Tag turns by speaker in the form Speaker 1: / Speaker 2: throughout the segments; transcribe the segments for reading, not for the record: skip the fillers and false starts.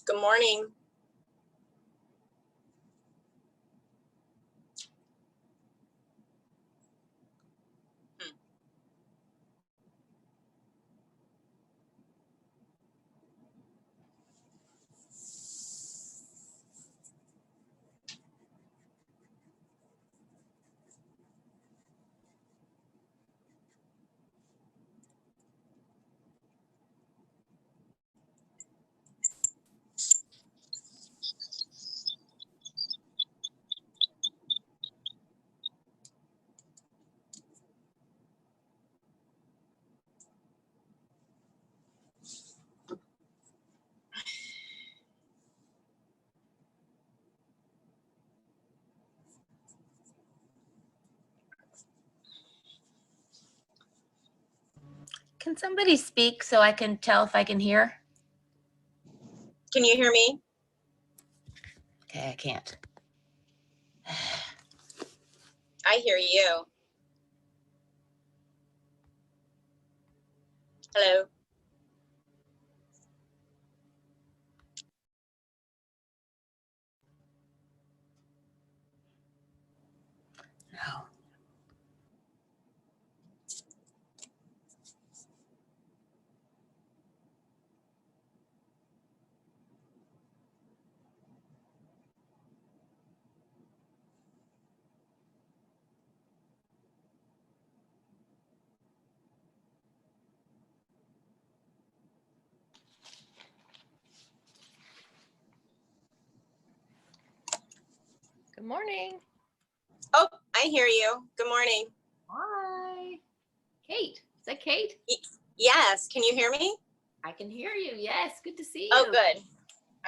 Speaker 1: Good morning.
Speaker 2: Can somebody speak so I can tell if I can hear?
Speaker 1: Can you hear me?
Speaker 2: Okay, I can't.
Speaker 1: I hear you. Hello.
Speaker 2: No.
Speaker 3: Good morning.
Speaker 1: Oh, I hear you. Good morning.
Speaker 3: Hi. Kate. Is that Kate?
Speaker 1: Yes. Can you hear me?
Speaker 3: I can hear you. Yes. Good to see you.
Speaker 1: Oh, good.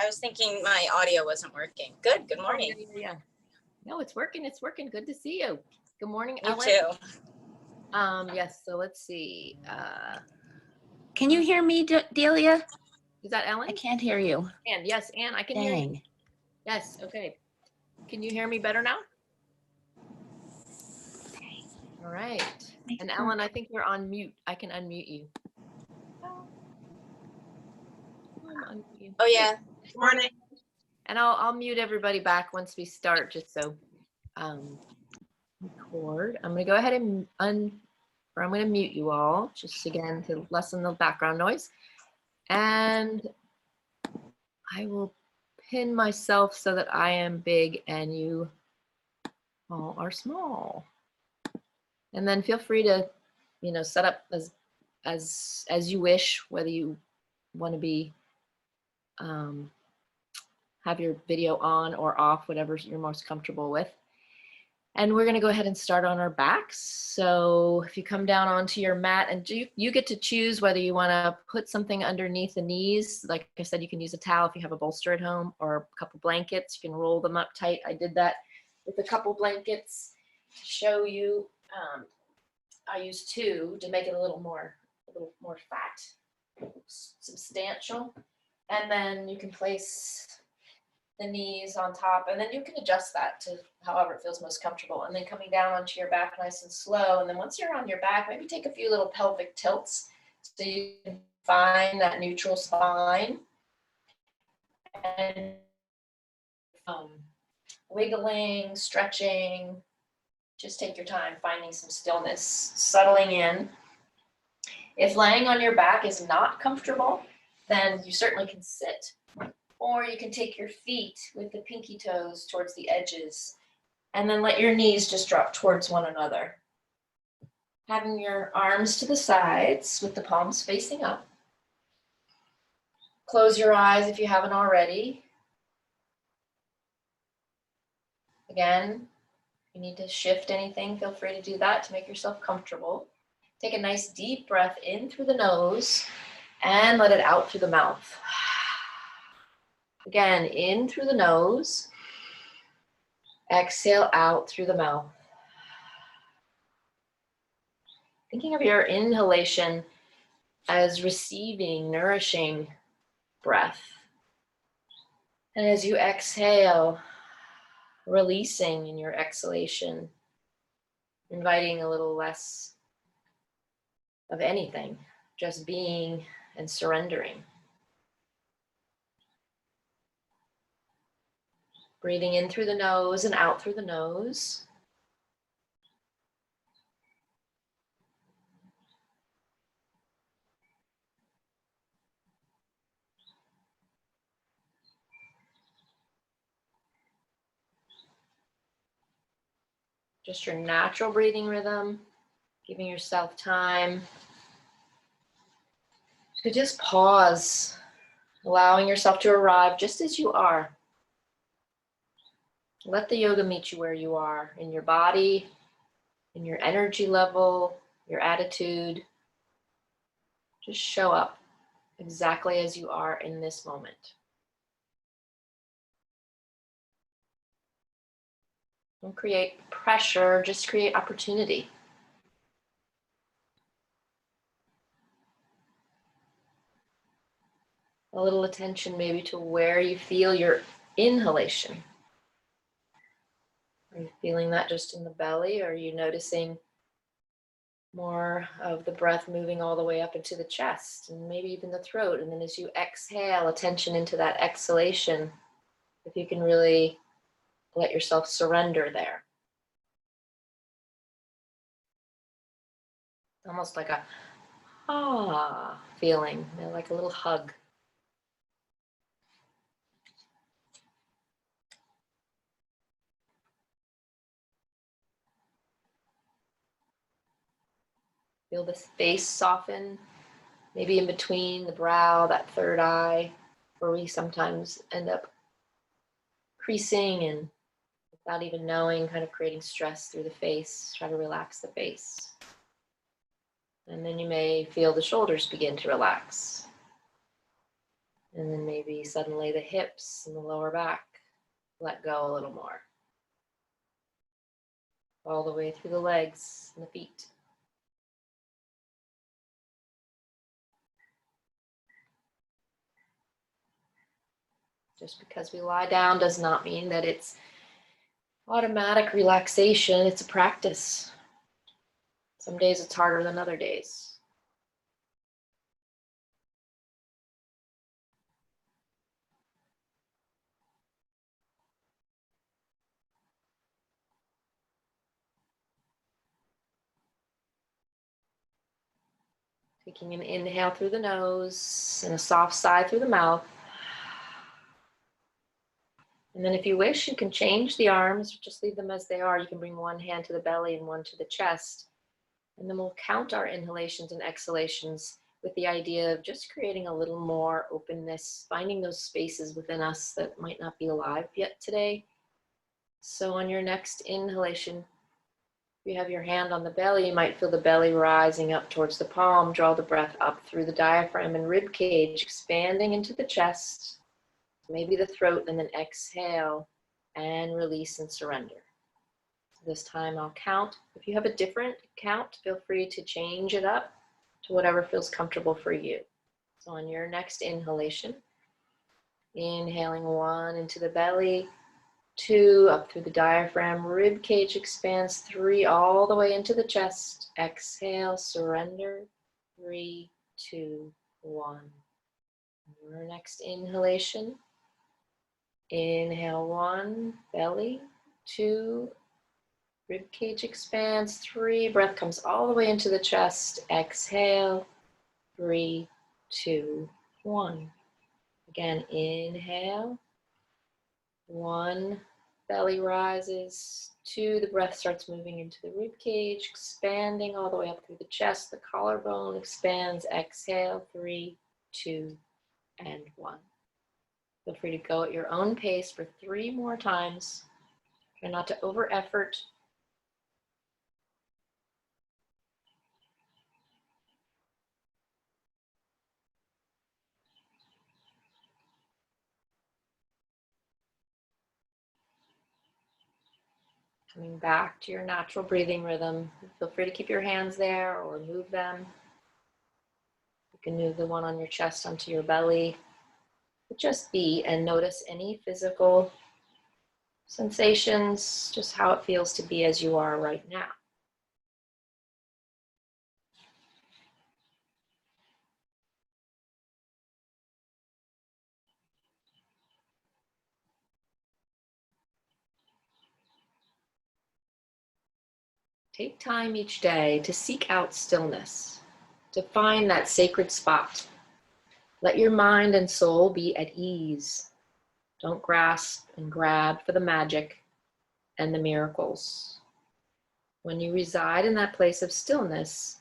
Speaker 1: I was thinking my audio wasn't working. Good. Good morning.
Speaker 3: Oh, yeah. No, it's working. It's working. Good to see you. Good morning,
Speaker 1: You
Speaker 3: Ellen.
Speaker 1: too.
Speaker 3: Yes. So let's see.
Speaker 2: Can you hear me, Delia?
Speaker 3: Is that Ellen?
Speaker 2: I can't hear you.
Speaker 3: Ann. Yes, Ann. I can hear you.
Speaker 2: Dang.
Speaker 3: Yes. Okay. Can you hear me better now? All right. And Ellen, I think you're on mute. I can unmute you. Unmute you.
Speaker 1: Oh, yeah. Good morning.
Speaker 3: And I'll mute everybody back once we start, just so record. I'm going to go ahead and I'm going to mute you all, just again to lessen the background noise. And I will pin myself so that I am big and you all are small. And then feel free to, set up as you wish, whether you want to be have your video on or off, whatever you're most comfortable with. And we're going to go ahead and start on our backs. So if you come down onto your mat, and you get to choose whether you want to put something underneath the knees. Like I said, you can use a towel if you have a bolster at home, or a couple blankets. You can roll them up tight. I did that with a couple blankets to show you. I used two to make it a little more fat, substantial. And then you can place the knees on top, and then you can adjust that to however it feels most comfortable. And then coming down onto your back nice and slow. And then once you're on your back, maybe take a few little pelvic tilts so you can find that neutral spine. And wiggling, stretching, just take your time, finding some stillness, settling in. If laying on your back is not comfortable, then you certainly can sit. Or you can take your feet with the pinky toes towards the edges and then let your knees just drop towards one another. Having your arms to the sides with the palms facing up. Close your eyes if you haven't already. Again, if you need to shift anything, feel free to do that to make yourself comfortable. Take a nice deep breath in through the nose and let it out through the mouth. Again, in through the nose, exhale out through the mouth. Thinking of your inhalation as receiving, nourishing breath. And as you exhale, releasing in your exhalation, inviting a little less of anything, just being and surrendering. Breathing in through the nose and out through the nose. Just your natural breathing rhythm, giving yourself time to just pause, allowing yourself to arrive just as you are. Let the yoga meet you where you are, in your body, in your energy level, your attitude. Just show up exactly as you are in this moment. Don't create pressure, just create opportunity. A little attention maybe to where you feel your inhalation. Are you feeling that just in the belly? Or are you noticing more of the breath moving all the way up into the chest and maybe even the throat? And then as you exhale, attention into that exhalation, if you can really let yourself surrender there. Almost like a feeling, like a little hug. Feel the face soften, maybe in between the brow, that third eye, where we sometimes end up creasing and without even knowing, kind of creating stress through the face. Try to relax the face. And then you may feel the shoulders begin to relax. And then maybe suddenly the hips and the lower back let go a little more. All the way through the legs and the feet. Just because we lie down does not mean that it's automatic relaxation. It's a practice. Some days it's harder than other days. Taking an inhale through the nose and a soft sigh through the mouth. And then if you wish, you can change the arms, just leave them as they are. You can bring one hand to the belly and one to the chest. And then we'll count our inhalations and exhalations with the idea of just creating a little more openness, finding those spaces within us that might not be alive yet today. So on your next inhalation, if you have your hand on the belly, you might feel the belly rising up towards the palm. Draw the breath up through the diaphragm and rib cage, expanding into the chest. Maybe the throat, and then exhale and release and surrender. So this time I'll count. If you have a different count, feel free to change it up to whatever feels comfortable for you. So on your next inhalation, inhaling 1 into the belly, 2 up through the diaphragm, rib cage expands, 3 all the way into the chest. Exhale, surrender, 3, 2, 1. Your next inhalation. Inhale 1, belly, 2, rib cage expands, 3, breath comes all the way into the chest. Exhale, 3, 2, 1. Again, inhale, 1, belly rises, 2, the breath starts moving into the rib cage, expanding all the way up through the chest. The collarbone expands. Exhale, 3, 2, and 1. Feel free to go at your own pace for 3 more times. Try not to over effort. Coming back to your natural breathing rhythm. Feel free to keep your hands there or move them. You can move the one on your chest onto your belly. But just be and notice any physical sensations, just how it feels to be as you are right now. Take time each day to seek out stillness, to find that sacred spot. Let your mind and soul be at ease. Don't grasp and grab for the magic and the miracles. When you reside in that place of stillness,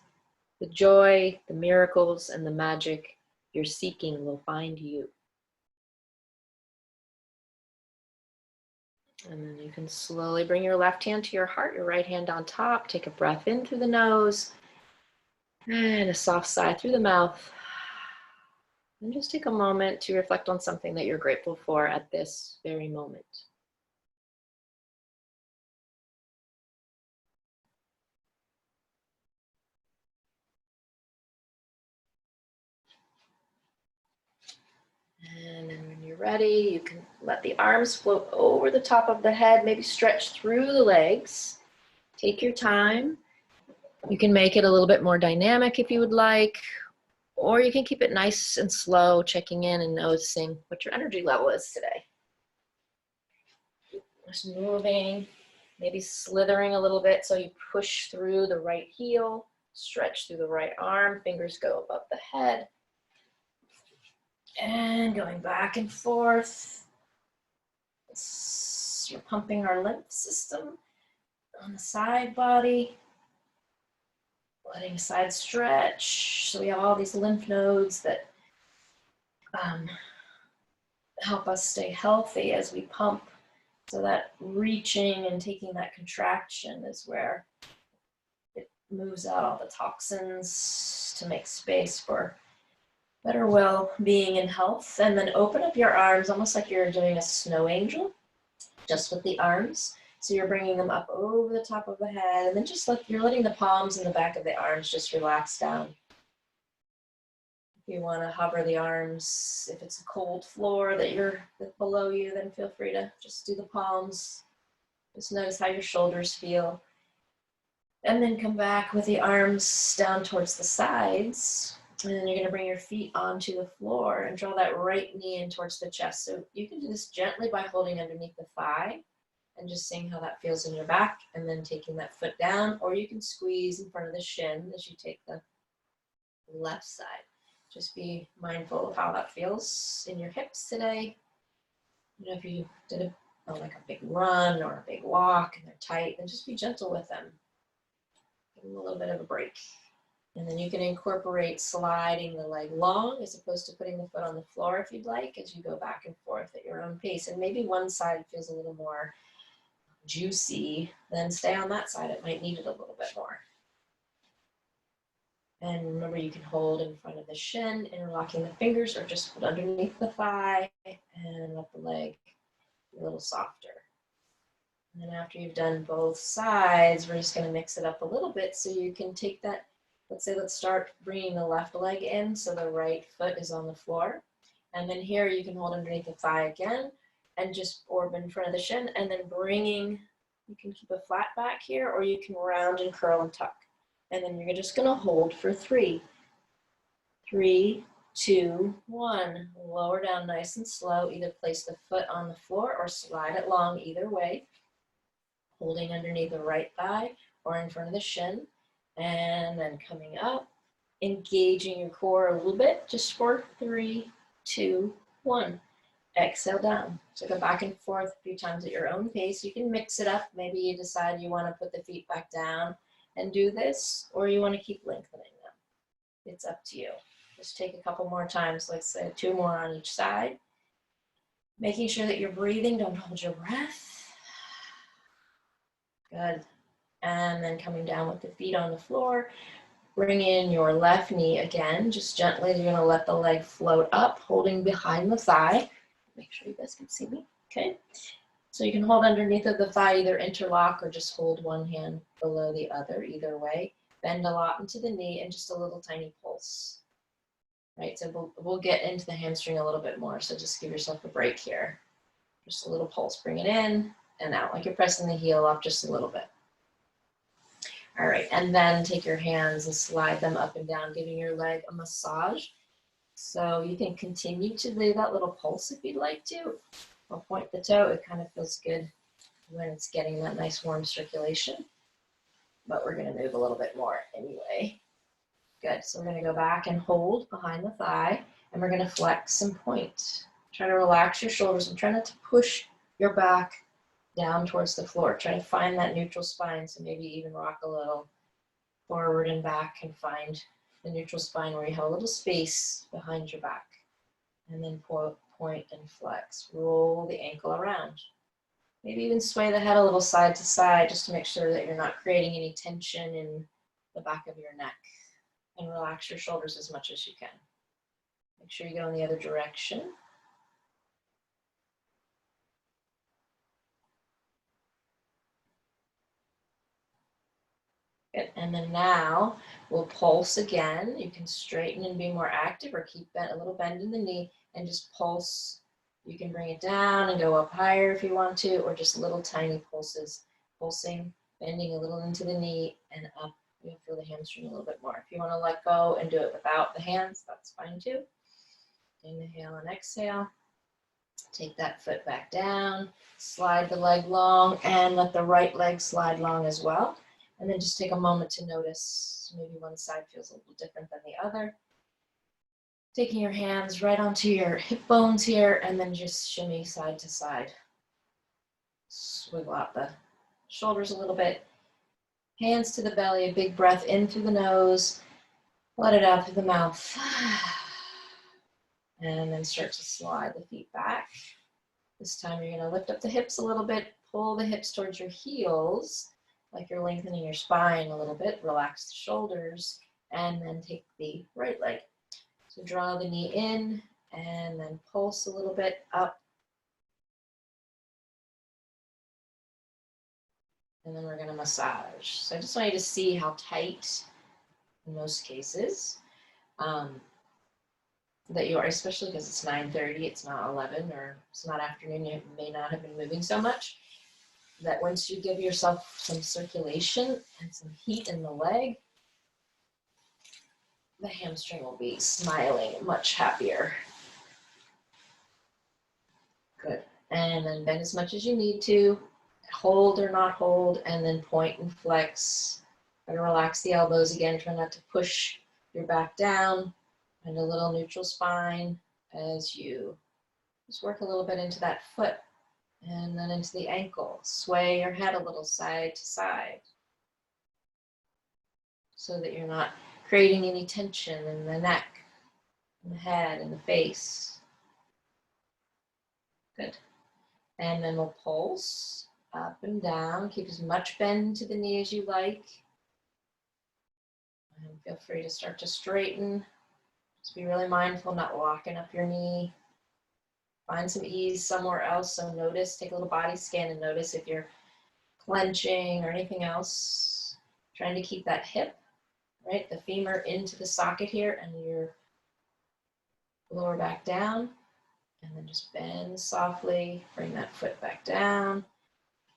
Speaker 3: the joy, the miracles, and the magic you're seeking will find you. And then you can slowly bring your left hand to your heart, your right hand on top. Take a breath in through the nose and a soft sigh through the mouth. And just take a moment to reflect on something that you're grateful for at this very moment. And then when you're ready, you can let the arms float over the top of the head, maybe stretch through the legs. Take your time. You can make it a little bit more dynamic if you would like, or you can keep it nice and slow, checking in and noticing what your energy level is today. Just moving, maybe slithering a little bit so you push through the right heel, stretch through the right arm, fingers go above the head. And going back and forth. You're pumping our lymph system on the side body. Letting side stretch. So we have all these lymph nodes that help us stay healthy as we pump. So that reaching and taking that contraction is where it moves out all the toxins to make space for better well-being and health. And then open up your arms almost like you're doing a snow angel, just with the arms. So you're bringing them up over the top of the head, and then just you're letting the palms and the back of the arms just relax down. If you want to hover the arms, if it's a cold floor that's below you, then feel free to just do the palms. Just notice how your shoulders feel. And then come back with the arms down towards the sides. And then you're going to bring your feet onto the floor and draw that right knee in towards the chest. So you can do this gently by holding underneath the thigh and just seeing how that feels in your back, and then taking that foot down, or you can squeeze in front of the shin as you take the left side. Just be mindful of how that feels in your hips today. You know, if you did like a big run or a big walk and they're tight, then just be gentle with them. Give them a little bit of a break. And then you can incorporate sliding the leg long as opposed to putting the foot on the floor if you'd like, as you go back and forth at your own pace. And maybe one side feels a little more juicy, then stay on that side. It might need it a little bit more. And remember, you can hold in front of the shin, interlocking the fingers, or just hold underneath the thigh and let the leg be a little softer. And then after you've done both sides, we're just going to mix it up a little bit so you can take that. Let's start bringing the left leg in so the right foot is on the floor. And then here you can hold underneath the thigh again and just orb in front of the shin, and then you can keep a flat back here, or you can round and curl and tuck. And then you're just going to hold for 3. 3, 2, 1. Lower down nice and slow. Either place the foot on the floor or slide it long, either way. Holding underneath the right thigh or in front of the shin. And then coming up, engaging your core a little bit, just for 3, 2, 1. Exhale down. So go back and forth a few times at your own pace. You can mix it up. Maybe you decide you want to put the feet back down and do this, or you want to keep lengthening them. It's up to you. Just take a couple more times, let's say 2 more on each side. Making sure that you're breathing, don't hold your breath. Good. And then coming down with the feet on the floor. Bring in your left knee again, just gently. You're going to let the leg float up, holding behind the thigh. Make sure you guys can see me. Okay. So you can hold underneath of the thigh, either interlock or just hold one hand below the other, either way. Bend a lot into the knee and just a little tiny pulse. Right, so we'll get into the hamstring a little bit more, so just give yourself a break here. Just a little pulse, bring it in and out, like you're pressing the heel up just a little bit. All right, and then take your hands and slide them up and down, giving your leg a massage. So you can continue to do that little pulse if you'd like to, or point the toe. It kind of feels good when it's getting that nice warm circulation. but we're gonna move a little bit more anyway. Good, so we're gonna go back and hold behind the thigh, and we're gonna flex and point. Try to relax your shoulders and try not to push your back down towards the floor. Try to find that neutral spine, so maybe even rock a little forward and back and find the neutral spine where you have a little space behind your back. And then point and flex. Roll the ankle around. Maybe even sway the head a little side to side just to make sure that you're not creating any tension in the back of your neck. And relax your shoulders as much as you can. Make sure you go in the other direction. Good. And then now we'll pulse again. You can straighten and be more active or keep a little bend in the knee and just pulse. You can bring it down and go up higher if you want to, or just little tiny pulses, pulsing, bending a little into the knee and up. You'll feel the hamstring a little bit more. If you want to let go and do it without the hands, that's fine too. Inhale and exhale. Take that foot back down, slide the leg long, and let the right leg slide long as well. And then just take a moment to notice, maybe one side feels a little different than the other. Taking your hands right onto your hip bones here, and then just shimmy side to side. Swivel out the shoulders a little bit. Hands to the belly, a big breath in through the nose, let it out through the mouth. And then start to slide the feet back. This time you're gonna lift up the hips a little bit, pull the hips towards your heels, like you're lengthening your spine a little bit, relax the shoulders, and then take the right leg. So draw the knee in, and then pulse a little bit up. And then we're gonna massage. So I just want you to see how tight, in most cases, that you are, especially because it's 9:30, it's not 11, or it's not afternoon, you may not have been moving so much, that once you give yourself some circulation and some heat in the leg, the hamstring will be smiling, much happier. Good. And then bend as much as you need to, hold or not hold, and then point and flex. And relax the elbows again, try not to push your back down. And a little neutral spine as you just work a little bit into that foot and then into the ankle. Sway your head a little side to side so that you're not creating any tension in the neck, in the head, in the face. Good. And then we'll pulse up and down. Keep as much bend to the knee as you like. And feel free to start to straighten. Just be really mindful, not locking up your knee. Find some ease somewhere else. So notice, take a little body scan and notice if you're clenching or anything else. Trying to keep that hip, right, the femur into the socket here and your lower back down. And then just bend softly, bring that foot back down.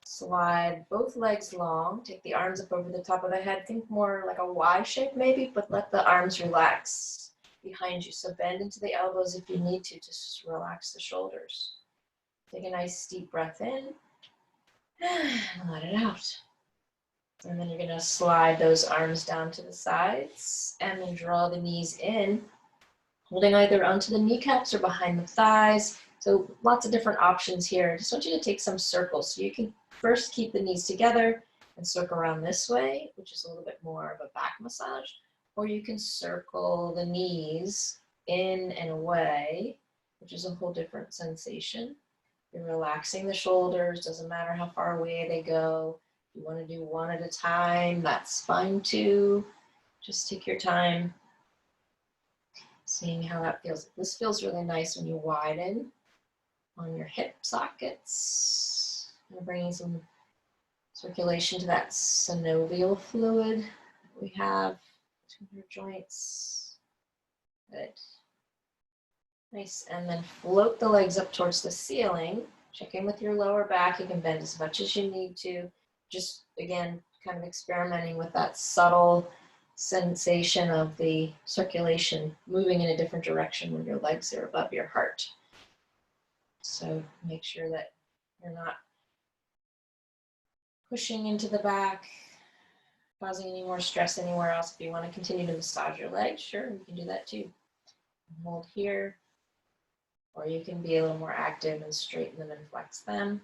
Speaker 3: Slide both legs long, take the arms up over the top of the head. Think more like a Y shape maybe, but let the arms relax behind you. So bend into the elbows if you need to just relax the shoulders. Take a nice deep breath in and let it out. And then you're gonna slide those arms down to the sides and then draw the knees in, holding either onto the kneecaps or behind the thighs. So lots of different options here. I just want you to take some circles. So you can first keep the knees together and circle around this way, which is a little bit more of a back massage. Or you can circle the knees in and away, which is a whole different sensation. You're relaxing the shoulders, doesn't matter how far away they go. If you want to do one at a time, that's fine too. Just take your time, seeing how that feels. This feels really nice when you widen on your hip sockets. And bringing some circulation to that synovial fluid that we have between your joints. Good. Nice. And then float the legs up towards the ceiling. Check in with your lower back. You can bend as much as you need to. Just, again, kind of experimenting with that subtle sensation of the circulation moving in a different direction when your legs are above your heart. So make sure that you're not pushing into the back, causing any more stress anywhere else. If you want to continue to massage your legs, sure, you can do that too. Hold here, or you can be a little more active and straighten them and flex them.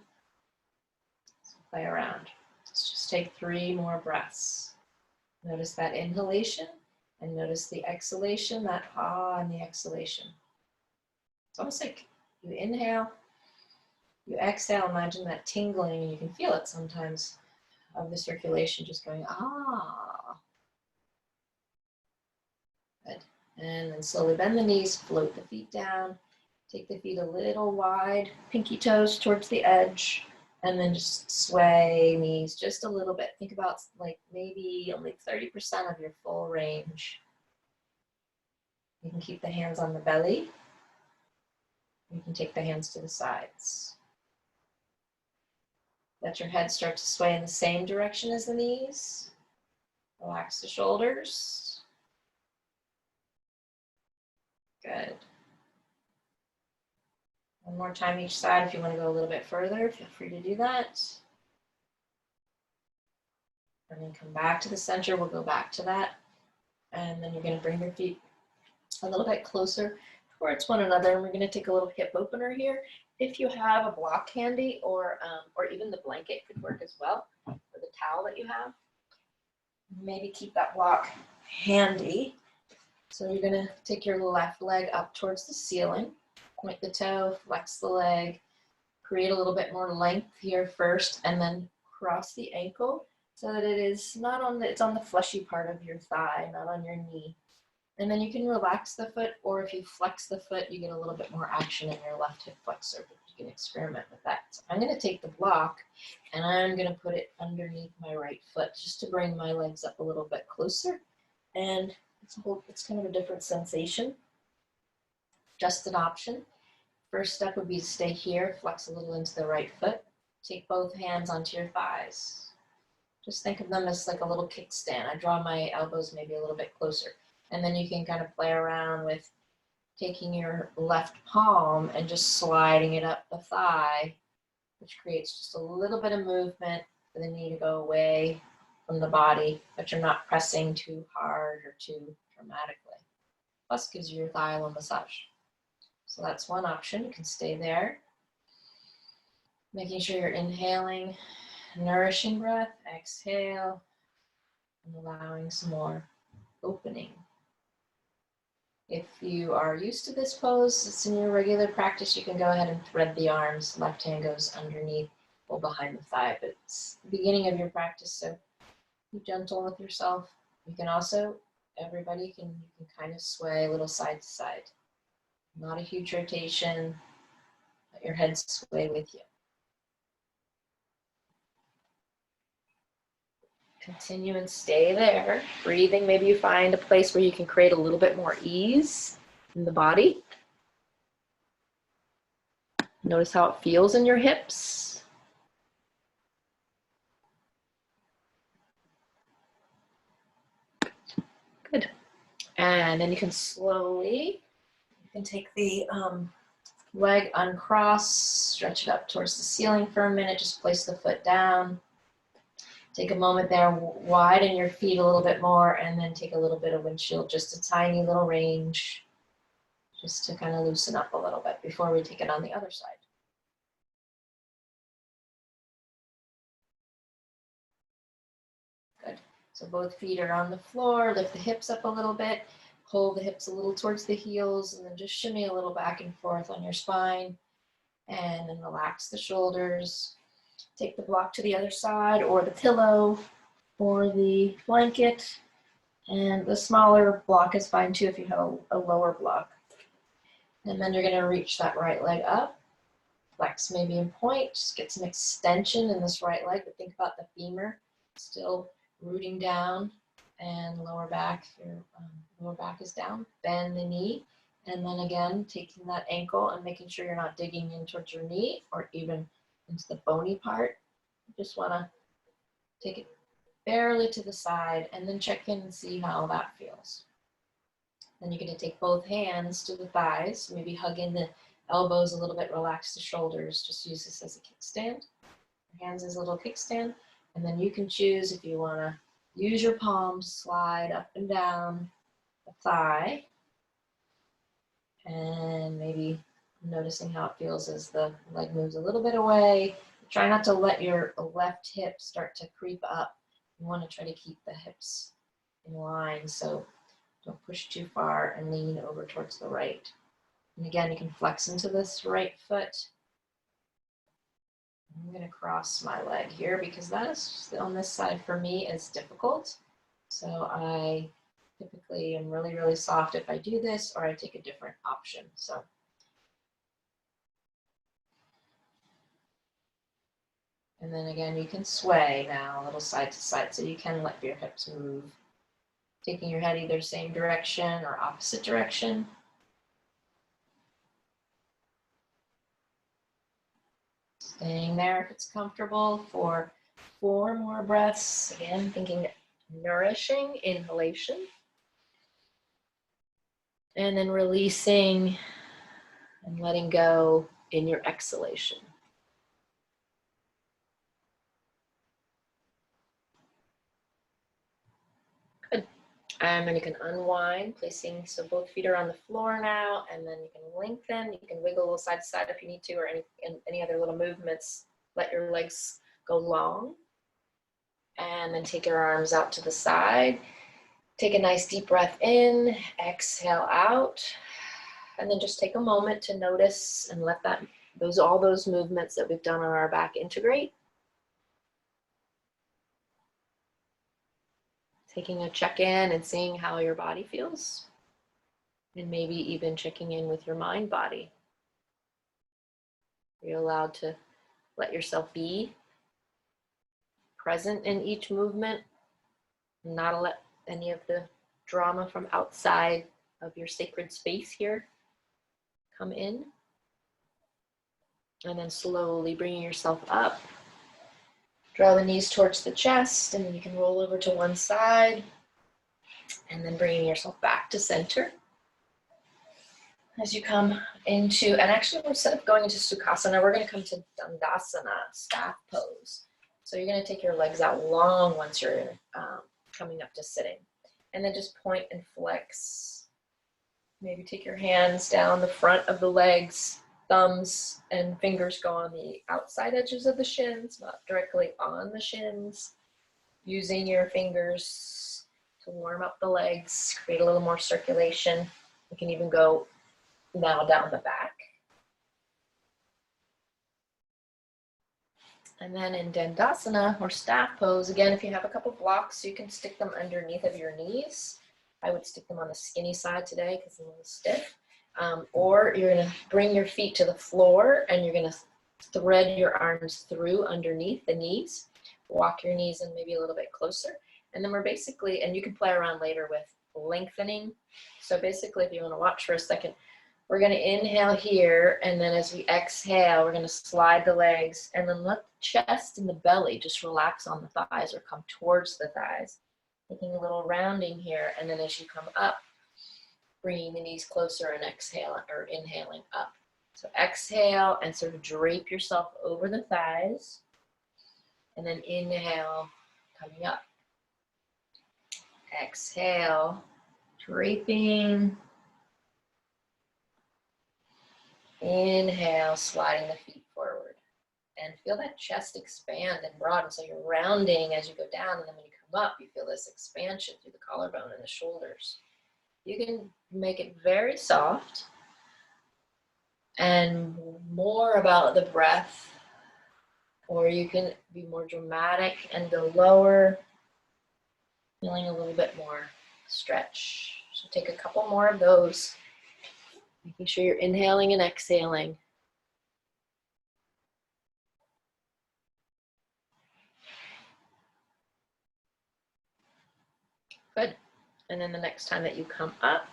Speaker 3: So play around. Let's just take 3 more breaths. Notice that inhalation and notice the exhalation, that ah and the exhalation. It's almost like you inhale, you exhale, imagine that tingling, and you can feel it sometimes of the circulation just going ah. Good. And then slowly bend the knees, float the feet down, take the feet a little wide, pinky toes towards the edge, and then just sway knees just a little bit. Think about like maybe only 30% of your full range. You can keep the hands on the belly. You can take the hands to the sides. Let your head start to sway in the same direction as the knees. Relax the shoulders. Good. One more time each side. If you want to go a little bit further, feel free to do that. And then come back to the center. We'll go back to that. And then you're going to bring your feet a little bit closer towards one another. And we're going to take a little hip opener here. If you have a block handy, or even the blanket could work as well, or the towel that you have. Maybe keep that block handy. So you're going to take your left leg up towards the ceiling. Point the toe, flex the leg, create a little bit more length here first, and then cross the ankle so that it is not on the, it's on the fleshy part of your thigh, not on your knee. And then you can relax the foot, or if you flex the foot, you get a little bit more action in your left hip flexor. You can experiment with that. So I'm going to take the block and I'm going to put it underneath my right foot just to bring my legs up a little bit closer. And it's kind of a different sensation. Just an option. First step would be to stay here, flex a little into the right foot. Take both hands onto your thighs. Just think of them as like a little kickstand. I draw my elbows maybe a little bit closer. And then you can kind of play around with taking your left palm and just sliding it up the thigh, which creates just a little bit of movement for the knee to go away from the body, but you're not pressing too hard or too dramatically. Plus gives you your thigh a little massage. So that's one option. You can stay there. Making sure you're inhaling, nourishing breath, exhale, and allowing some more opening. If you are used to this pose, it's in your regular practice, you can go ahead and thread the arms. Left hand goes underneath or behind the thigh, but it's the beginning of your practice, so be gentle with yourself. You can also, everybody can kind of sway a little side to side. Not a huge rotation, let your head sway with you. Continue and stay there. Breathing, maybe you find a place where you can create a little bit more ease in the body. Notice how it feels in your hips. Good. And then you can slowly, you can take the leg uncross, stretch it up towards the ceiling for a minute, just place the foot down. Take a moment there, widen your feet a little bit more, and then take a little bit of windshield, just a tiny little range, just to kind of loosen up a little bit before we take it on the other side. Good. So both feet are on the floor, lift the hips up a little bit, hold the hips a little towards the heels, and then just shimmy a little back and forth on your spine, and then relax the shoulders. Take the block to the other side, or the pillow, or the blanket, and the smaller block is fine too if you have a lower block. And then you're going to reach that right leg up, flex maybe in point, just get some extension in this right leg, but think about the femur still rooting down, and lower back, your lower back is down, bend the knee, and then again taking that ankle and making sure you're not digging in towards your knee or even into the bony part. You just want to take it barely to the side and then check in and see how that feels. Then you're going to take both hands to the thighs, maybe hug in the elbows a little bit, relax the shoulders, just use this as a kickstand. Your hands as a little kickstand, and then you can choose if you want to use your palms, slide up and down the thigh. And maybe noticing how it feels as the leg moves a little bit away. Try not to let your left hip start to creep up. You want to try to keep the hips in line, so don't push too far and lean over towards the right. And again, you can flex into this right foot. I'm going to cross my leg here because that is on this side for me is difficult. So I typically am really, really soft if I do this, or I take a different option. So and then again, you can sway now a little side to side, so you can let your hips move, taking your head either same direction or opposite direction. Staying there if it's comfortable for 4 more breaths. Again, thinking nourishing inhalation. And then releasing and letting go in your exhalation. Good. And then you can unwind, placing, so both feet are on the floor now, and then you can lengthen. You can wiggle a little side to side if you need to, or any other little movements. Let your legs go long. And then take your arms out to the side. Take a nice deep breath in, exhale out, and then just take a moment to notice and let all those movements that we've done on our back integrate. Taking a check-in and seeing how your body feels, and maybe even checking in with your mind body. You're allowed to let yourself be present in each movement, not let any of the drama from outside of your sacred space here come in. And then slowly bringing yourself up. Draw the knees towards the chest, and then you can roll over to one side, and then bringing yourself back to center. As you come into, and actually instead of going into Sukhasana, we're going to come to Dandasana, staff pose. So you're going to take your legs out long once you're coming up to sitting. And then just point and flex. Maybe take your hands down the front of the legs, thumbs and fingers go on the outside edges of the shins, not directly on the shins. Using your fingers to warm up the legs, create a little more circulation. You can even go now down the back. And then in Dandasana or staff pose, again, if you have a couple blocks, you can stick them underneath of your knees. I would stick them on the skinny side today because I'm a little stiff. Or you're going to bring your feet to the floor and you're going to thread your arms through underneath the knees. Walk your knees in maybe a little bit closer. And then we're basically, and you can play around later with lengthening. So basically, if you want to watch for a second, we're going to inhale here, and then as we exhale, we're going to slide the legs, and then let the chest and the belly just relax on the thighs or come towards the thighs. Taking a little rounding here, and then as you come up, bringing the knees closer and exhale or inhaling up. So exhale and sort of drape yourself over the thighs, and then inhale, coming up. Exhale, draping. Inhale, sliding the feet forward. And feel that chest expand and broaden. So you're rounding as you go down, and then when you come up, you feel this expansion through the collarbone and the shoulders. You can make it very soft and more about the breath, or you can be more dramatic and go lower, feeling a little bit more stretch. So take a couple more of those. Making sure you're inhaling and exhaling. Good. And then the next time that you come up,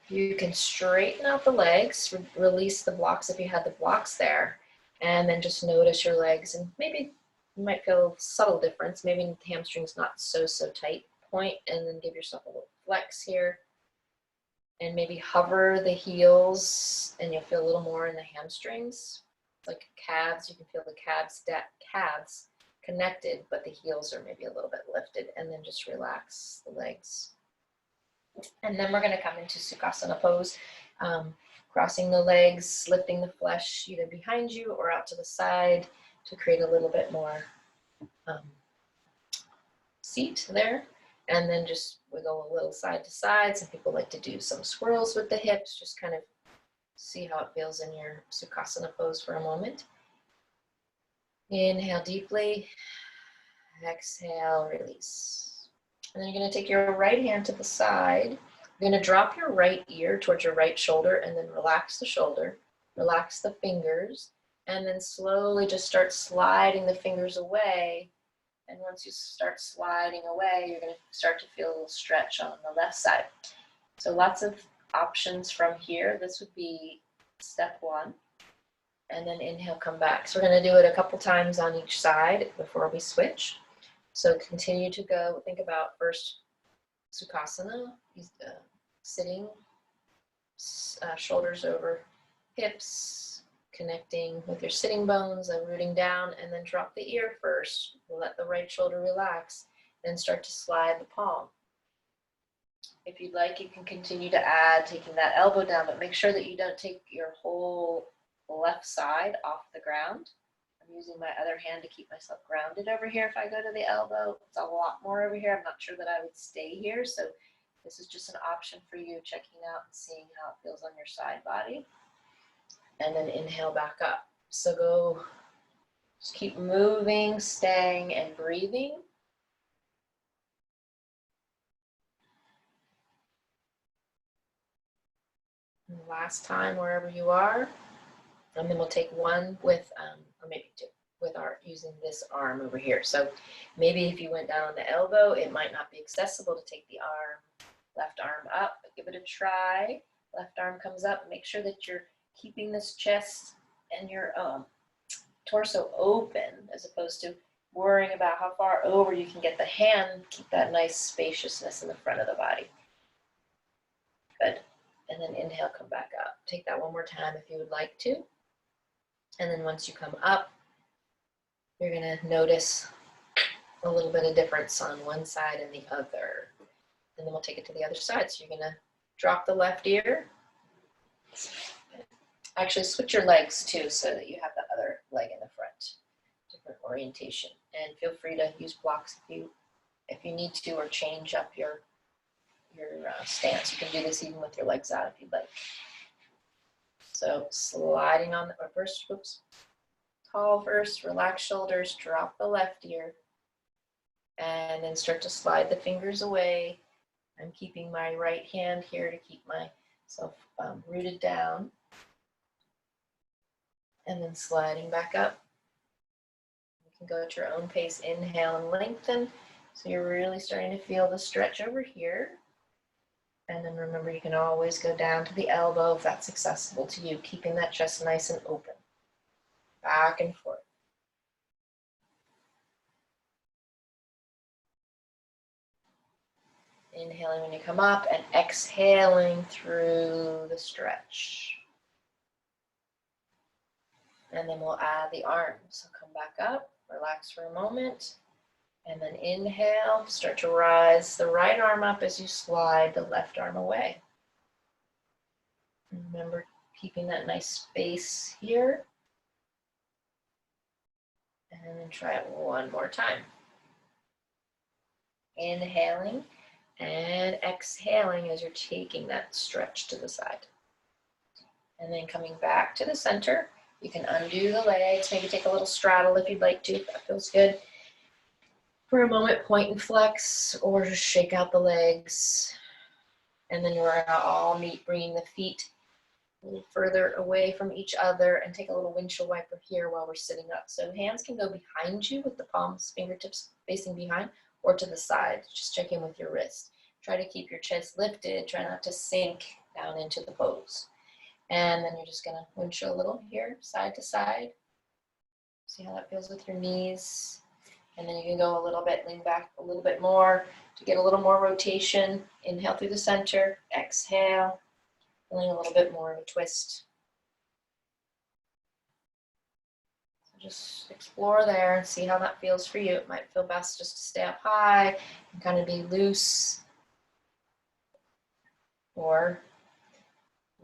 Speaker 3: you can straighten out the legs, release the blocks if you had the blocks there, and then just notice your legs. And maybe you might feel a subtle difference. Maybe the hamstring's not so tight. Point and then give yourself a little flex here. And maybe hover the heels, and you'll feel a little more in the hamstrings. Like calves, you can feel the calves connected, but the heels are maybe a little bit lifted, and then just relax the legs. And then we're going to come into Sukhasana pose, crossing the legs, lifting the flesh either behind you or out to the side to create a little bit more seat there. And then just wiggle a little side to side. Some people like to do some swirls with the hips, just kind of see how it feels in your Sukhasana pose for a moment. Inhale deeply, exhale, release. And then you're going to take your right hand to the side. You're going to drop your right ear towards your right shoulder and then relax the shoulder, relax the fingers, and then slowly just start sliding the fingers away. And once you start sliding away, you're going to start to feel a little stretch on the left side. So lots of options from here. This would be step one. And then inhale, come back. So we're going to do it a couple times on each side before we switch. So continue to go. Think about first Sukhasana, sitting, shoulders over hips, connecting with your sitting bones and rooting down, and then drop the ear first. Let the right shoulder relax, then start to slide the palm. If you'd like, you can continue to add, taking that elbow down, but make sure that you don't take your whole left side off the ground. I'm using my other hand to keep myself grounded over here. If I go to the elbow, it's a lot more over here. I'm not sure that I would stay here. So this is just an option for you, checking out and seeing how it feels on your side body. And then inhale back up. So go, just keep moving, staying, and breathing. And last time, wherever you are. And then we'll take one with, or maybe two, with our using this arm over here. So maybe if you went down on the elbow, it might not be accessible to take the arm, left arm up, but give it a try. Left arm comes up. Make sure that you're keeping this chest and your torso open, as opposed to worrying about how far over you can get the hand. Keep that nice spaciousness in the front of the body. Good. And then inhale, come back up. Take that one more time if you would like to. And then once you come up, you're going to notice a little bit of difference on one side and the other. And then we'll take it to the other side. So you're going to drop the left ear. Actually, switch your legs too, so that you have the other leg in the front. Different orientation. And feel free to use blocks if you need to, or change up your stance. You can do this even with your legs out if you'd like. So sliding on the first, whoops, tall first, relax shoulders, drop the left ear, and then start to slide the fingers away. I'm keeping my right hand here to keep myself rooted down, and then sliding back up. You can go at your own pace. Inhale and lengthen. So you're really starting to feel the stretch over here. And then remember, you can always go down to the elbow if that's accessible to you, keeping that chest nice and open. Back and forth. Inhaling when you come up and exhaling through the stretch. And then we'll add the arms. So come back up, relax for a moment. And then inhale, start to rise the right arm up as you slide the left arm away. Remember, keeping that nice space here. And then try it one more time. Inhaling and exhaling as you're taking that stretch to the side. And then coming back to the center. You can undo the legs, maybe take a little straddle if you'd like to, if that feels good. For a moment, point and flex, or just shake out the legs. And then we're gonna all meet, bringing the feet a little further away from each other, and take a little windshield wiper here while we're sitting up. So hands can go behind you with the palms, fingertips facing behind, or to the side. Just check in with your wrist. Try to keep your chest lifted. Try not to sink down into the pose. And then you're just gonna windshield a little here, side to side. See how that feels with your knees. And then you can go a little bit, lean back a little bit more to get a little more rotation. Inhale through the center, exhale, feeling a little bit more of a twist. Just explore there and see how that feels for you. It might feel best just to stay up high and kind of be loose, or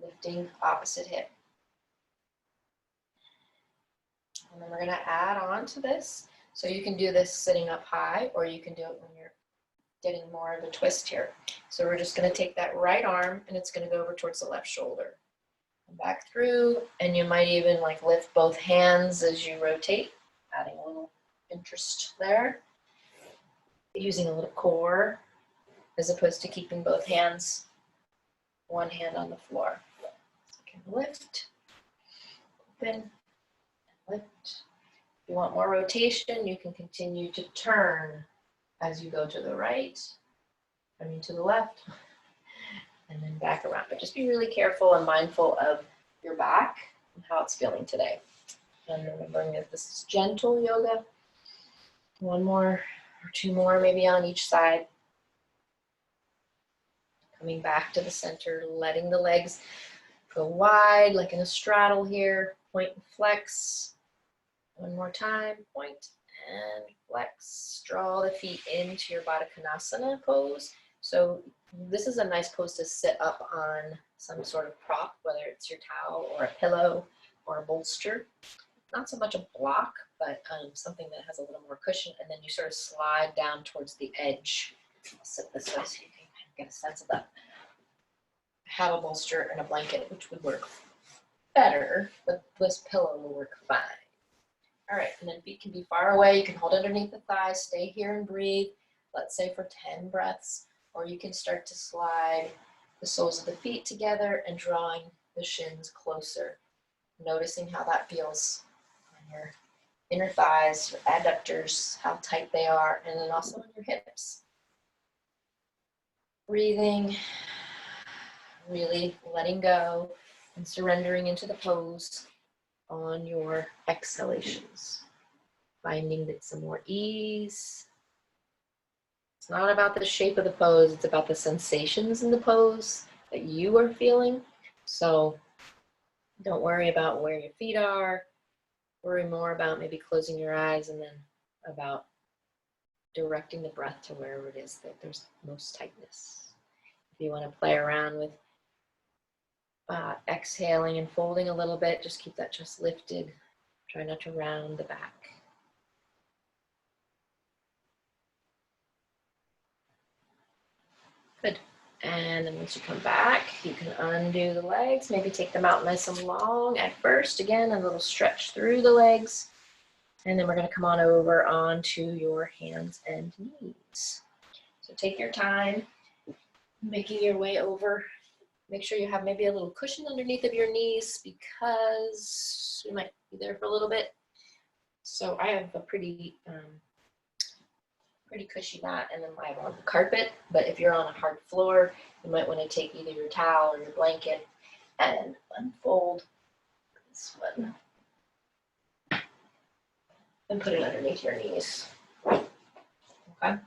Speaker 3: lifting opposite hip. And then we're going to add on to this. So you can do this sitting up high, or you can do it when you're getting more of a twist here. So we're just going to take that right arm and it's going to go over towards the left shoulder. And back through, and you might even like lift both hands as you rotate, adding a little interest there. Using a little core as opposed to keeping both hands, one hand on the floor. So you can lift, open, and lift. If you want more rotation, you can continue to turn as you go to the right, to the left, and then back around. But just be really careful and mindful of your back and how it's feeling today. And remembering that this is gentle yoga. One more or two more maybe on each side. Coming back to the center, letting the legs go wide like in a straddle here. Point and flex. One more time, point and flex. Draw the feet into your Baddha Konasana pose. So this is a nice pose to sit up on some sort of prop, whether it's your towel or a pillow or a bolster. Not so much a block, but something that has a little more cushion, and then you sort of slide down towards the edge. I'll sit this way so you can kind of get a sense of that. Have a bolster and a blanket, which would work better, but this pillow will work fine. All right, and then feet can be far away. You can hold underneath the thighs, stay here and breathe, let's say for 10 breaths, or you can start to slide the soles of the feet together and drawing the shins closer, noticing how that feels on your inner thighs, your adductors, how tight they are, and then also on your hips. Breathing, really letting go and surrendering into the pose on your exhalations. Finding that some more ease. It's not about the shape of the pose, it's about the sensations in the pose that you are feeling. So don't worry about where your feet are. Worry more about maybe closing your eyes and then about directing the breath to wherever it is that there's most tightness. If you want to play around with exhaling and folding a little bit, just keep that chest lifted. Try not to round the back. Good. And then once you come back, you can undo the legs, maybe take them out nice and long at first. Again, a little stretch through the legs. And then we're going to come on over onto your hands and knees. So take your time, making your way over. Make sure you have maybe a little cushion underneath of your knees because you might be there for a little bit. So I have a pretty cushy mat, and then I have on the carpet. But if you're on a hard floor, you might want to take either your towel or your blanket and unfold this one and put it underneath your knees. Okay, so I'm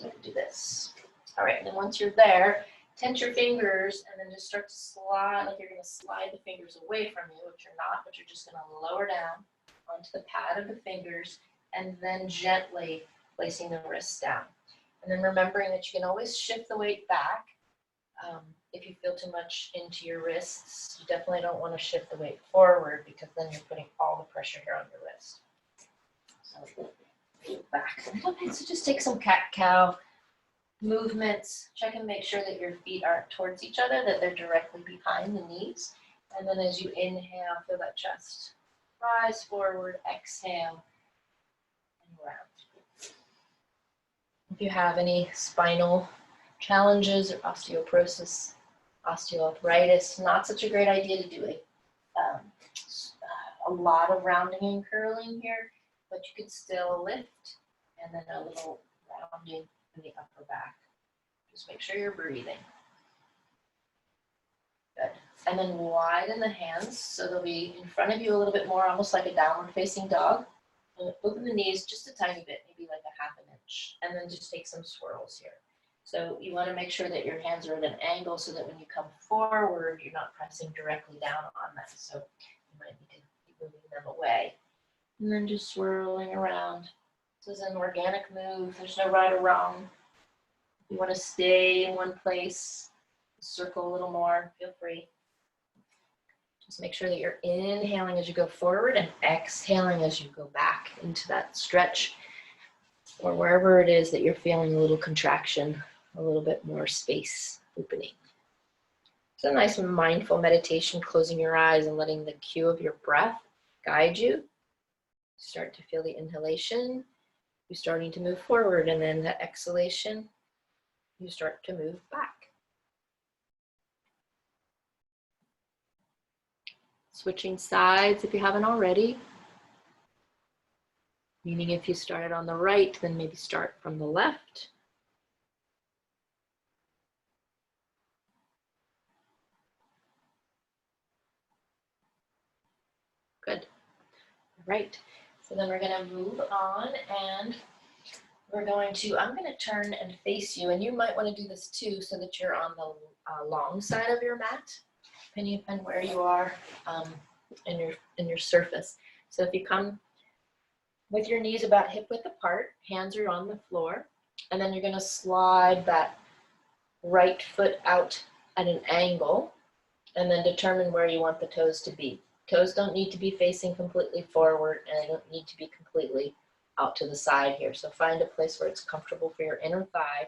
Speaker 3: going to do this. All right, and then once you're there, tense your fingers and then just start to slide, like you're going to slide the fingers away from you, which you're not, but you're just going to lower down onto the pad of the fingers and then gently placing the wrists down. And then remembering that you can always shift the weight back. If you feel too much into your wrists, you definitely don't want to shift the weight forward because then you're putting all the pressure here on your wrist. So back a little bit. So just take some cat-cow movements. Check and make sure that your feet aren't towards each other, that they're directly behind the knees. And then as you inhale, feel that chest rise forward, exhale, and round. If you have any spinal challenges or osteoporosis, osteoarthritis, not such a great idea to do a lot of rounding and curling here, but you could still lift and then a little rounding in the upper back. Just make sure you're breathing. Good. And then widen the hands so they'll be in front of you a little bit more, almost like a downward facing dog. And open the knees just a tiny bit, maybe like a half an inch. And then just take some swirls here. So you want to make sure that your hands are at an angle so that when you come forward, you're not pressing directly down on them. So you might need to keep moving them away. And then just swirling around. This is an organic move. There's no right or wrong. If you want to stay in one place, circle a little more, feel free. Just make sure that you're inhaling as you go forward and exhaling as you go back into that stretch or wherever it is that you're feeling a little contraction, a little bit more space opening. It's a nice mindful meditation, closing your eyes and letting the cue of your breath guide you. Start to feel the inhalation, you're starting to move forward, and then the exhalation, you start to move back. Switching sides if you haven't already. Meaning if you started on the right, then maybe start from the left. Good. All right. So then we're going to move on and I'm going to turn and face you. And you might want to do this too so that you're on the long side of your mat, depending upon where you are in your surface. So if you come with your knees about hip width apart, hands are on the floor, and then you're going to slide that right foot out at an angle and then determine where you want the toes to be. Toes don't need to be facing completely forward and they don't need to be completely out to the side here. So find a place where it's comfortable for your inner thigh.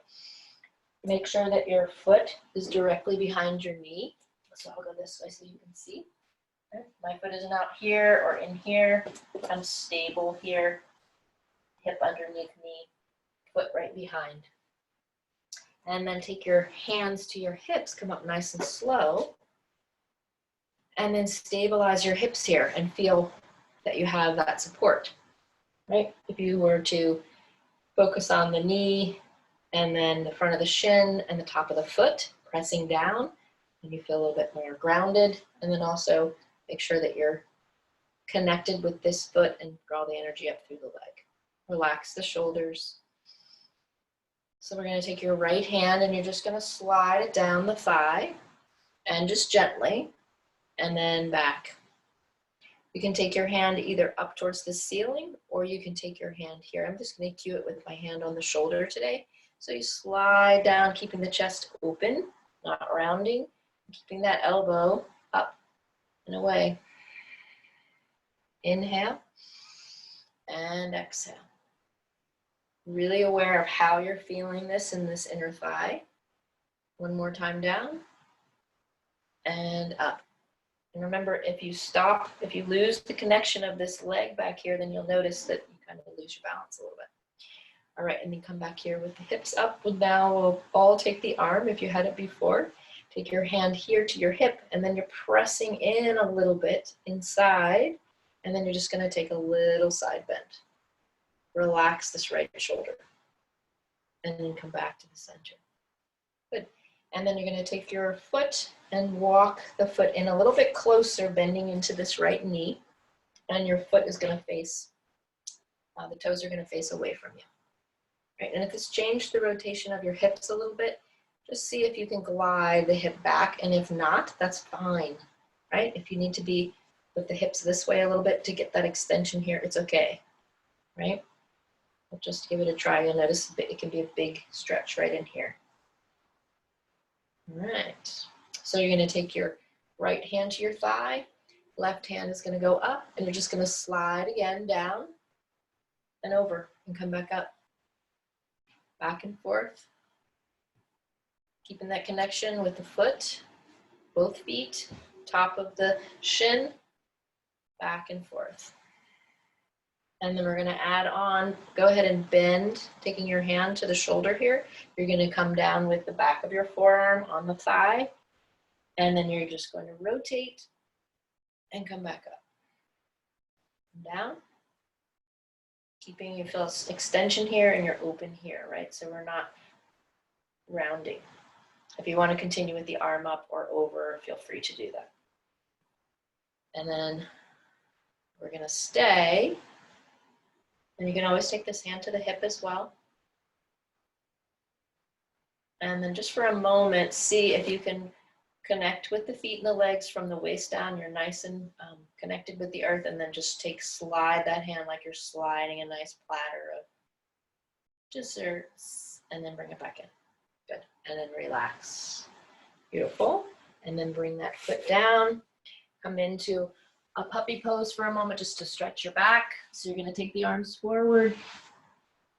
Speaker 3: Make sure that your foot is directly behind your knee. So I'll go this way so you can see. Okay. My foot isn't out here or in here. I'm stable here. Hip underneath knee, foot right behind. And then take your hands to your hips, come up nice and slow. And then stabilize your hips here and feel that you have that support, right? If you were to focus on the knee and then the front of the shin and the top of the foot, pressing down, and you feel a little bit more grounded. And then also make sure that you're connected with this foot and draw the energy up through the leg. Relax the shoulders. So we're going to take your right hand and you're just going to slide it down the thigh and just gently. And then back. You can take your hand either up towards the ceiling or you can take your hand here. I'm just going to cue it with my hand on the shoulder today. So you slide down, keeping the chest open, not rounding, keeping that elbow up and away. Inhale and exhale. Really aware of how you're feeling this in this inner thigh. One more time down and up. And remember, if you stop, if you lose the connection of this leg back here, then you'll notice that you kind of lose your balance a little bit. All right, and then come back here with the hips up. Well, now we'll all take the arm, if you had it before. Take your hand here to your hip, and then you're pressing in a little bit inside, and then you're just gonna take a little side bend. Relax this right shoulder, and then come back to the center. Good. And then you're gonna take your foot and walk the foot in a little bit closer, bending into this right knee. And your foot is gonna face, the toes are gonna face away from you. Right? And if it's changed the rotation of your hips a little bit, just see if you can glide the hip back. And if not, that's fine, right? If you need to be with the hips this way a little bit to get that extension here, it's okay, right? But just give it a try. You'll notice it can be a big stretch right in here. All right. So you're going to take your right hand to your thigh, left hand is going to go up, and you're just going to slide again down and over and come back up. Back and forth. Keeping that connection with the foot, both feet, top of the shin, back and forth. And then we're going to add on, go ahead and bend, taking your hand to the shoulder here. You're going to come down with the back of your forearm on the thigh. And then you're just going to rotate and come back up. Down. Keeping, you feel extension here and you're open here, right? So we're not rounding. If you want to continue with the arm up or over, feel free to do that. And then we're going to stay. And you can always take this hand to the hip as well. And then just for a moment, see if you can connect with the feet and the legs from the waist down. You're nice and connected with the earth, and then just slide that hand like you're sliding a nice platter of desserts, and then bring it back in. Good. And then relax. Beautiful. And then bring that foot down. Come into a puppy pose for a moment just to stretch your back. So you're going to take the arms forward.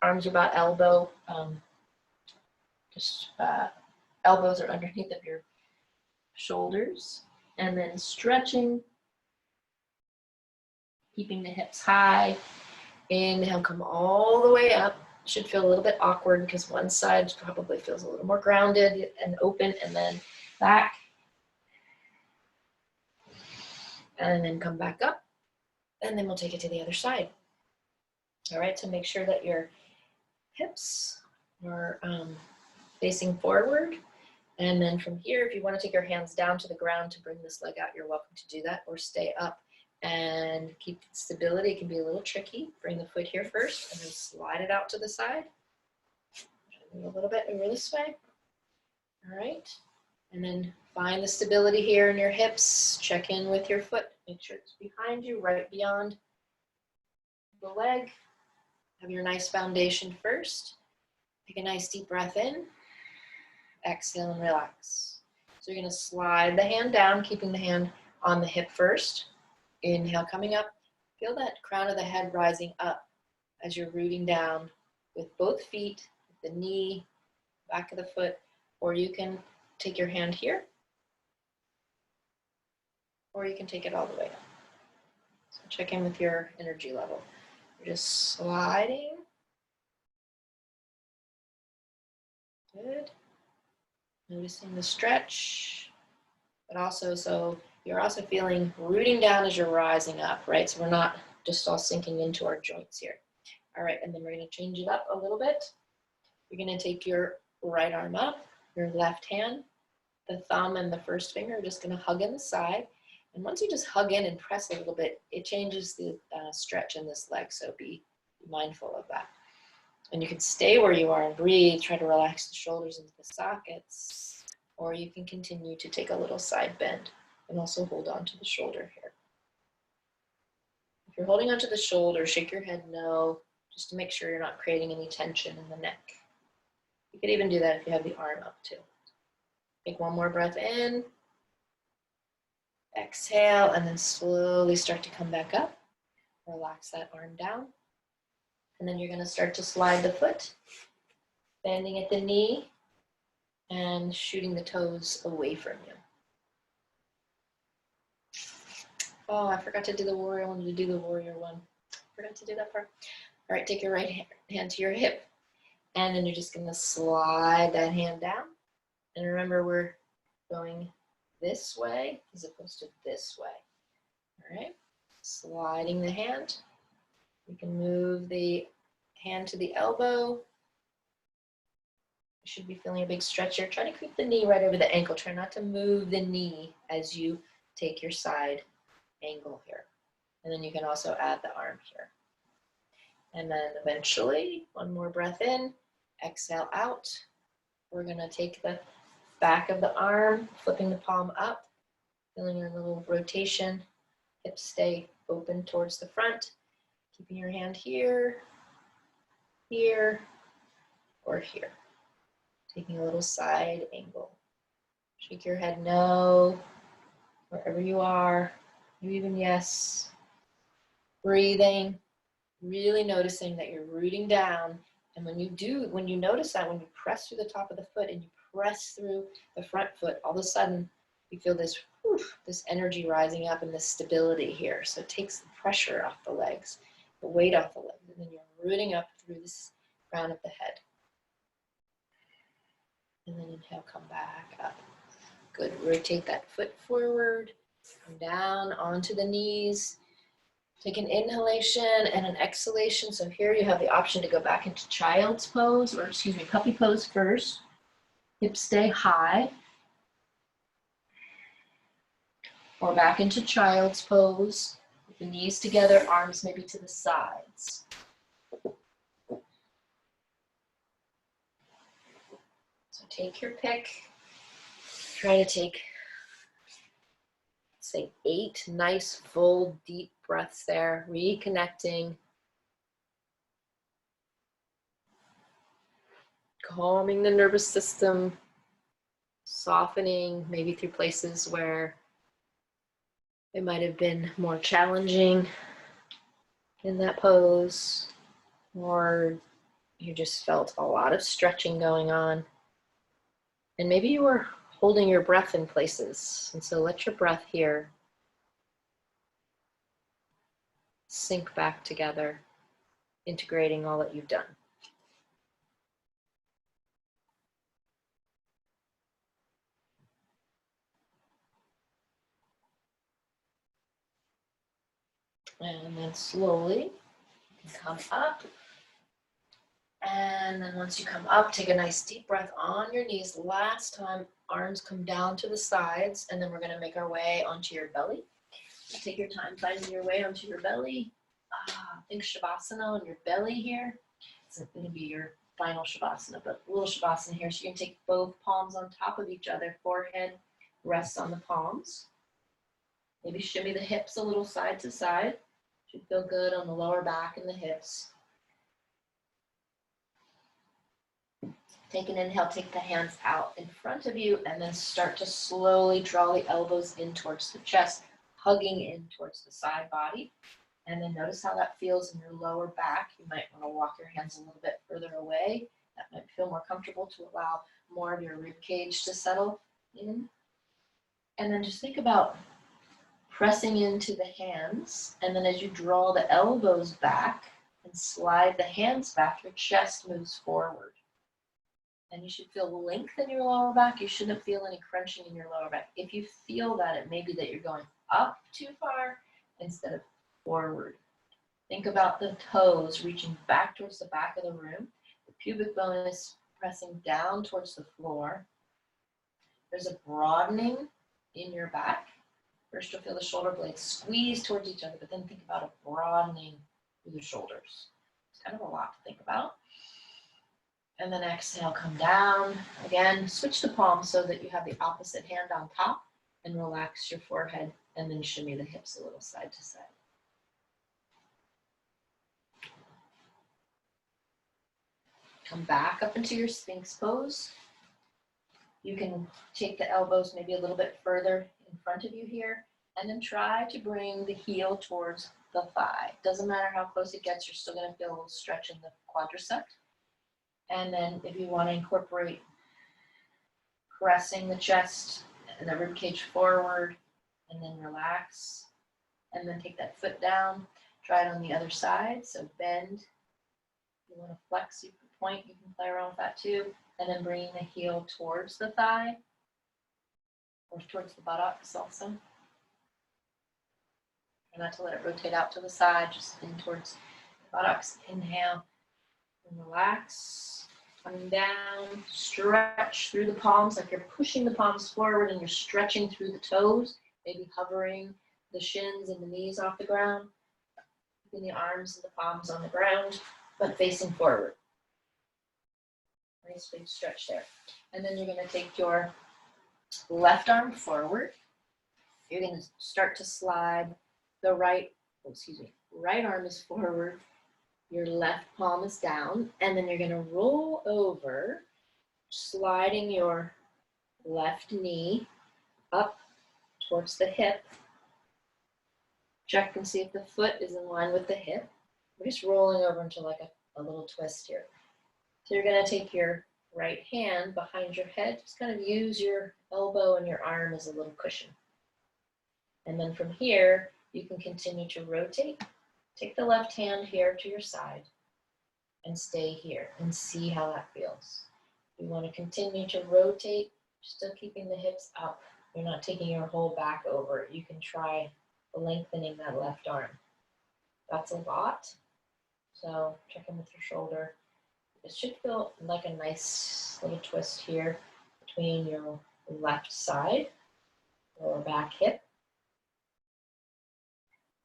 Speaker 3: Arms are about elbow. Elbows are underneath of your shoulders. And then stretching. Keeping the hips high. Inhale, come all the way up. Should feel a little bit awkward because one side probably feels a little more grounded and open, and then back. And then come back up, and then we'll take it to the other side. All right, so make sure that your hips are facing forward. And then from here, if you want to take your hands down to the ground to bring this leg out, you're welcome to do that, or stay up and keep stability. It can be a little tricky. Bring the foot here first and then slide it out to the side. A little bit over this way. All right. And then find the stability here in your hips. Check in with your foot. Make sure it's behind you, right beyond the leg. Have your nice foundation first. Take a nice deep breath in. Exhale and relax. So you're going to slide the hand down, keeping the hand on the hip first. Inhale, coming up. Feel that crown of the head rising up as you're rooting down with both feet, the knee, back of the foot, or you can take your hand here, or you can take it all the way up. So check in with your energy level. You're just sliding. Good. Noticing the stretch, but also, so you're also feeling rooting down as you're rising up, right? So we're not just all sinking into our joints here. All right, and then we're gonna change it up a little bit. You're gonna take your right arm up, your left hand, the thumb and the first finger are just gonna hug in the side. And once you just hug in and press a little bit, it changes the stretch in this leg, so be mindful of that. And you can stay where you are and breathe, try to relax the shoulders into the sockets, or you can continue to take a little side bend and also hold on to the shoulder here. If you're holding onto the shoulder, shake your head no, just to make sure you're not creating any tension in the neck. You could even do that if you have the arm up too. Take one more breath in, exhale, and then slowly start to come back up. Relax that arm down. And then you're going to start to slide the foot, bending at the knee and shooting the toes away from you. Oh, I forgot to do the warrior. I wanted to do the warrior one. Forgot to do that part. All right, take your right hand to your hip. And then you're just going to slide that hand down. And remember, we're going this way as opposed to this way. All right, sliding the hand. You can move the hand to the elbow. You should be feeling a big stretch here. Try to keep the knee right over the ankle. Try not to move the knee as you take your side angle here. And then you can also add the arm here. And then eventually, one more breath in, exhale out. We're gonna take the back of the arm, flipping the palm up, feeling a little rotation. Hips stay open towards the front. Keeping your hand here, here, or here. Taking a little side angle. Shake your head no, wherever you are, maybe even yes. Breathing, really noticing that you're rooting down. And when you notice that, when you press through the top of the foot and you press through the front foot, all of a sudden you feel this, this energy rising up and this stability here. So it takes the pressure off the legs, the weight off the legs, and then you're rooting up through this crown of the head. And then inhale, come back up. Good, rotate that foot forward, come down onto the knees. Take an inhalation and an exhalation. So here you have the option to go back into child's pose, or excuse me, puppy pose first. Hips stay high. Or back into child's pose. With the knees together, arms maybe to the sides. So take your pick. Try to take say 8 nice, full, deep breaths there, reconnecting, calming the nervous system, softening maybe through places where it might have been more challenging in that pose, or you just felt a lot of stretching going on. And maybe you were holding your breath in places. And so let your breath here sink back together, integrating all that you've done. And then slowly come up. And then once you come up, take a nice deep breath on your knees. Last time, arms come down to the sides, and then we're gonna make our way onto your belly. Take your time finding your way onto your belly. Think Shavasana on your belly here. It's gonna be your final Shavasana, but a little Shavasana here. So you can take both palms on top of each other, forehead rests on the palms. Maybe shimmy the hips a little side to side. Should feel good on the lower back and the hips. Take an inhale, take the hands out in front of you, and then start to slowly draw the elbows in towards the chest, hugging in towards the side body. And then notice how that feels in your lower back. You might want to walk your hands a little bit further away. That might feel more comfortable to allow more of your rib cage to settle in. And then just think about pressing into the hands. And then as you draw the elbows back and slide the hands back, your chest moves forward. And you should feel length in your lower back. You shouldn't feel any crunching in your lower back. If you feel that, it may be that you're going up too far instead of forward. Think about the toes reaching back towards the back of the room. The pubic bone is pressing down towards the floor. There's a broadening in your back. First, you'll feel the shoulder blades squeeze towards each other, but then think about a broadening through the shoulders. It's kind of a lot to think about. And then exhale, come down. Again, switch the palms so that you have the opposite hand on top, and relax your forehead, and then shimmy the hips a little side to side. Come back up into your Sphinx pose. You can take the elbows maybe a little bit further in front of you here, and then try to bring the heel towards the thigh. Doesn't matter how close it gets, you're still gonna feel a little stretch in the quadricep. And then if you want to incorporate pressing the chest and the rib cage forward, and then relax, and then take that foot down. Try it on the other side. So bend. If you want to flex, you can point. You can play around with that too. And then bringing the heel towards the thigh or towards the buttocks also. And not to let it rotate out to the side, just in towards the buttocks. Inhale and relax. Coming down, stretch through the palms like you're pushing the palms forward and you're stretching through the toes, maybe hovering the shins and the knees off the ground, keeping the arms and the palms on the ground, but facing forward. Nice big stretch there. And then you're going to take your left arm forward. You're going to start to slide the right arm is forward. Your left palm is down, and then you're going to roll over, sliding your left knee up towards the hip. Check and see if the foot is in line with the hip. We're just rolling over into like a little twist here. So you're going to take your right hand behind your head, just kind of use your elbow and your arm as a little cushion. And then from here, you can continue to rotate. Take the left hand here to your side and stay here and see how that feels. You want to continue to rotate, still keeping the hips up. You're not taking your whole back over. You can try lengthening that left arm. That's a lot. So check in with your shoulder. It should feel like a nice little twist here between your left side, lower back hip.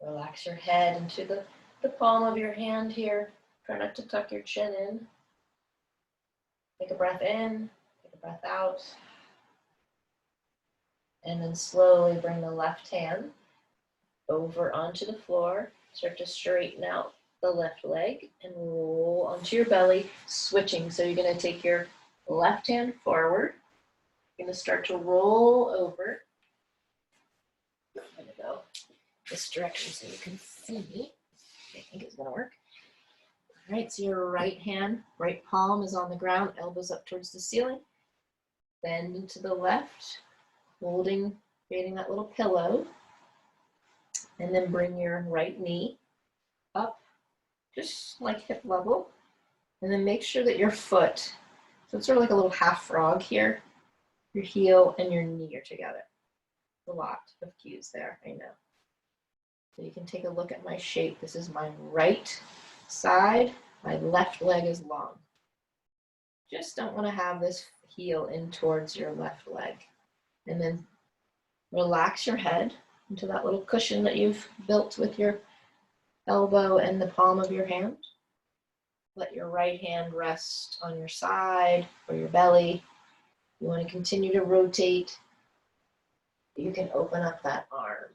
Speaker 3: Relax your head into the palm of your hand here. Try not to tuck your chin in. Take a breath in, take a breath out. And then slowly bring the left hand over onto the floor. Start to straighten out the left leg and roll onto your belly, switching. So you're going to take your left hand forward. You're going to start to roll over. I'm going to go this direction so you can see me. I think it's going to work. All right, so your right hand, right palm is on the ground, elbows up towards the ceiling. Bend into the left, holding, creating that little pillow. And then bring your right knee up, just like hip level. And then make sure that your foot, so it's sort of like a little half frog here, your heel and your knee are together. A lot of cues there, I know. So you can take a look at my shape. This is my right side, my left leg is long. Just don't want to have this heel in towards your left leg. And then relax your head into that little cushion that you've built with your elbow and the palm of your hand. Let your right hand rest on your side or your belly. You want to continue to rotate. You can open up that arm.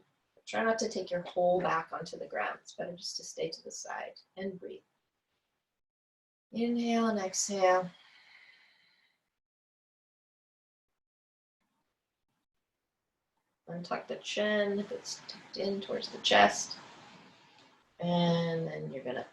Speaker 3: Try not to take your whole back onto the ground. It's better just to stay to the side and breathe. Inhale and exhale. Untuck the chin if it's tucked in towards the chest. And then you're going to